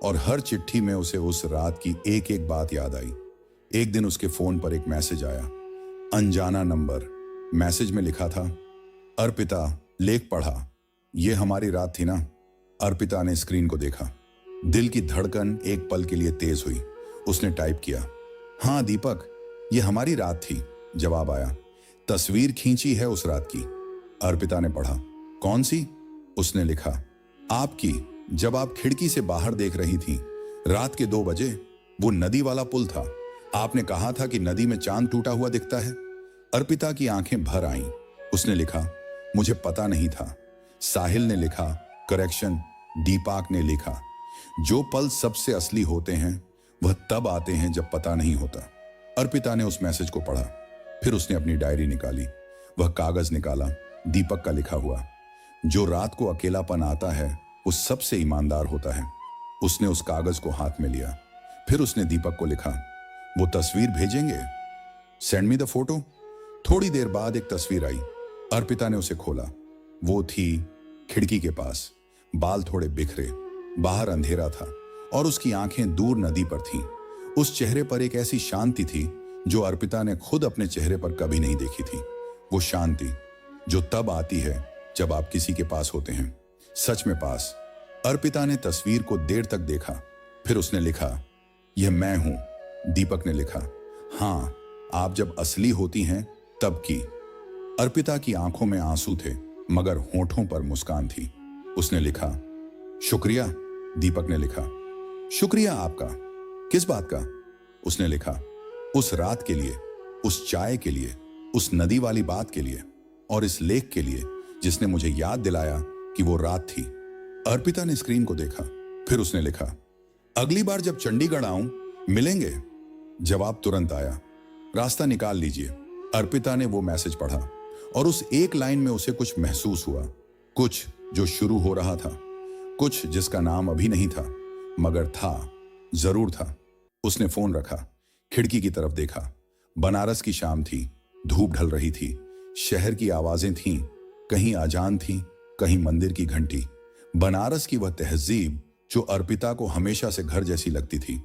और हर चिट्ठी में उसे उस रात की एक एक बात याद आई। एक दिन उसके फोन पर एक मैसेज आया, अनजाना नंबर। मैसेज में लिखा था, अर्पिता, लेख पढ़ा, ये हमारी रात थी ना। अर्पिता ने स्क्रीन को देखा। दिल की धड़कन एक पल के लिए तेज हुई। उसने टाइप किया, हाँ दीपक, ये हमारी रात थी। जवाब आया, तस्वीर खींची है उस रात की। अर्पिता ने पढ़ा, कौन सी? उसने लिखा, आपकी, जब आप खिड़की से बाहर देख रही थी। रात के 2 बजे। वो नदी वाला पुल था। आपने कहा था कि नदी में चांद टूटा हुआ दिखता है। अर्पिता की आंखें भर आईं। उसने लिखा, मुझे पता नहीं था। साहिल ने लिखा, करेक्शन, दीपक ने लिखा, जो पल सबसे असली होते हैं वह तब आते हैं जब पता नहीं होता। अर्पिता ने उस मैसेज को पढ़ा। फिर उसने अपनी डायरी निकाली। वह कागज निकाला, दीपक का लिखा हुआ। जो रात को अकेलापन आता है वो सबसे ईमानदार होता है। उसने उस कागज को हाथ में लिया। फिर उसने दीपक को लिखा, वो तस्वीर भेजेंगे? Send me the photo. थोड़ी देर बाद एक तस्वीर आई। अर्पिता ने उसे खोला। वो थी खिड़की के पास। बाल थोड़े बिखरे, बाहर अंधेरा था और उसकी आंखें दूर नदी पर थीं। उस चेहरे पर एक ऐसी शांति थी जो अर्पिता ने खुद अपने चेहरे पर कभी नहीं देखी थी। वो शांति जो तब आती है जब आप किसी के पास होते हैं, सच में पास। अर्पिता ने तस्वीर को देर तक देखा। फिर उसने लिखा, यह मैं हूं। दीपक ने लिखा, हां, आप जब असली होती हैं तब की। अर्पिता की आंखों में आंसू थे मगर होठों पर मुस्कान थी। उसने लिखा, शुक्रिया। दीपक ने लिखा, शुक्रिया आपका? किस बात का? उसने लिखा, उस रात के लिए, उस चाय के लिए, उस नदी वाली बात के लिए और इस लेख के लिए जिसने मुझे याद दिलाया कि वो रात थी। अर्पिता ने स्क्रीन को देखा। फिर उसने लिखा, अगली बार जब चंडीगढ़ आऊं मिलेंगे। जवाब तुरंत आया, रास्ता निकाल लीजिए। अर्पिता ने वो मैसेज पढ़ा और उस एक लाइन में उसे कुछ महसूस हुआ, कुछ जो शुरू हो रहा था, कुछ जिसका नाम अभी नहीं था मगर था, जरूर था। उसने फोन रखा, खिड़की की तरफ देखा। बनारस की शाम थी, धूप ढल रही थी, शहर की आवाजें थीं, कहीं अजान थी, कहीं मंदिर की घंटी। बनारस की वह तहजीब जो अर्पिता को हमेशा से घर जैसी लगती थी।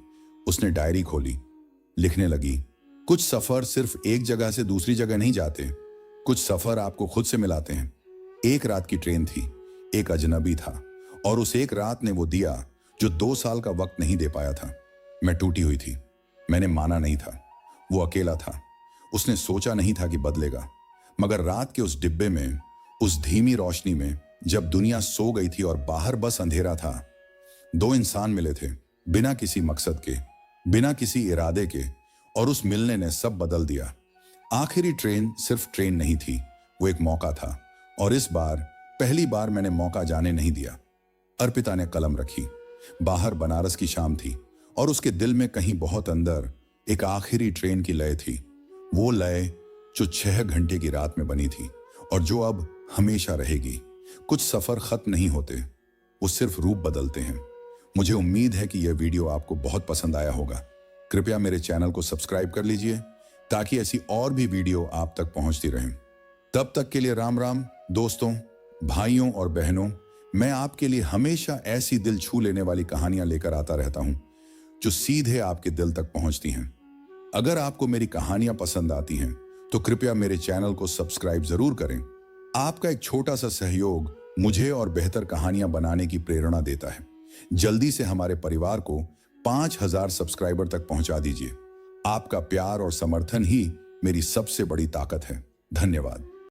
उसने डायरी खोली, लिखने लगी, कुछ सफर सिर्फ एक जगह से दूसरी जगह नहीं जाते, कुछ सफर आपको खुद से मिलाते हैं। एक रात की ट्रेन थी, एक अजनबी था और उस एक रात ने वो दिया जो 2 साल का वक्त नहीं दे पाया था। मैं टूटी हुई थी। मैंने माना नहीं था। वो अकेला था। उसने सोचा नहीं था कि बदलेगा। मगर रात के उस डिब्बे में, उस धीमी रोशनी में, जब दुनिया सो गई थी और बाहर बस अंधेरा था, 2 इंसान मिले थे, बिना किसी मकसद के, बिना किसी इरादे के, और उस मिलने ने सब बदल दिया। आखिरी ट्रेन सिर्फ ट्रेन नहीं थी, वो एक मौका था। और इस बार पहली बार मैंने मौका जाने नहीं दिया। अर्पिता ने कलम रखी। बाहर बनारस की शाम थी और उसके दिल में कहीं बहुत अंदर एक आखिरी ट्रेन की लय थी। वो लय जो 6 घंटे की रात में बनी थी और जो अब हमेशा रहेगी। कुछ सफर खत्म नहीं होते, वो सिर्फ रूप बदलते हैं। मुझे उम्मीद है कि यह वीडियो आपको बहुत पसंद आया होगा। कृपया मेरे चैनल को सब्सक्राइब कर लीजिए ताकि ऐसी और भी वीडियो आप तक पहुंचती रहें। तब तक के लिए राम राम दोस्तों, भाइयों और बहनों। मैं आपके लिए हमेशा ऐसी दिल छू लेने वाली कहानियां लेकर आता रहता हूं जो सीधे आपके दिल तक पहुंचती हैं। अगर आपको मेरी कहानियां पसंद आती हैं तो कृपया मेरे चैनल को सब्सक्राइब जरूर करें। आपका एक छोटा सा सहयोग मुझे और बेहतर कहानियां बनाने की प्रेरणा देता है। जल्दी से हमारे परिवार को 5000 सब्सक्राइबर तक पहुंचा दीजिए। आपका प्यार और समर्थन ही मेरी सबसे बड़ी ताकत है। धन्यवाद।